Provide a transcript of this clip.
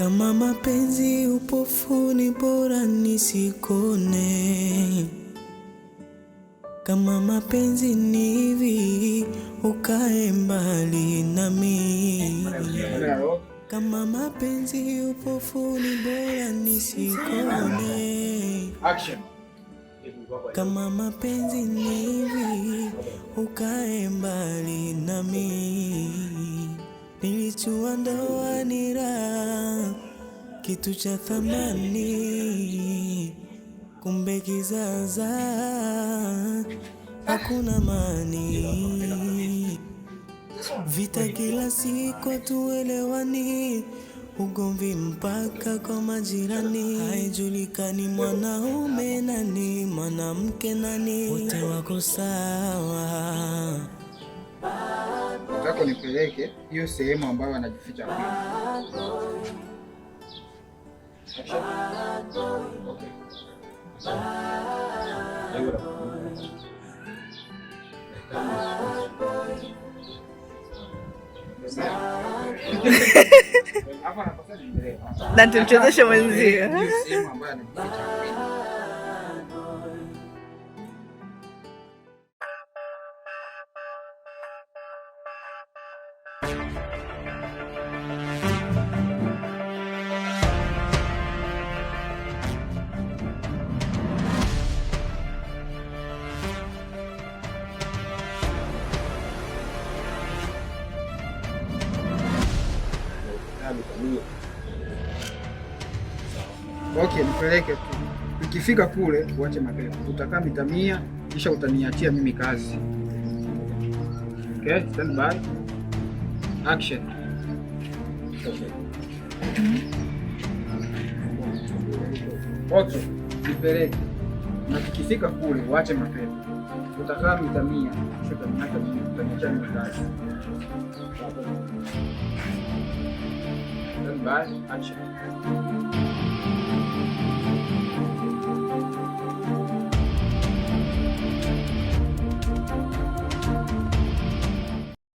Kama mapenzi upofuni bora nisikone. Kama mapenzi ni hivi ukae mbali nami. Kama mapenzi upofuni bora nisikone. Kama mapenzi ni hivi ukae mbali nami. Nilijua ndoa ni raha, kitu cha thamani, kumbe kizaza hakuna mani. Vita kila siku tuelewani, ugomvi mpaka kwa majirani. Haijulikani mwanaume nani, mwanamke nani, wote wako sawa. Nataka nipeleke hiyo sehemu ambayo anajificha kwa. Na tumchezeshe mwenzio. Sehemu ambayo anajificha kwa. Okay, nipeleke tu. Ukifika kule uache mapepo. Utakaa mita 100 kisha utaniachia mimi kazi. Okay, stand by. Action. Okay, nipeleke. Na tukifika kule uache mapepo. Utakaa mita 100 kisha utaniachia mimi kazi. Stand by. Action.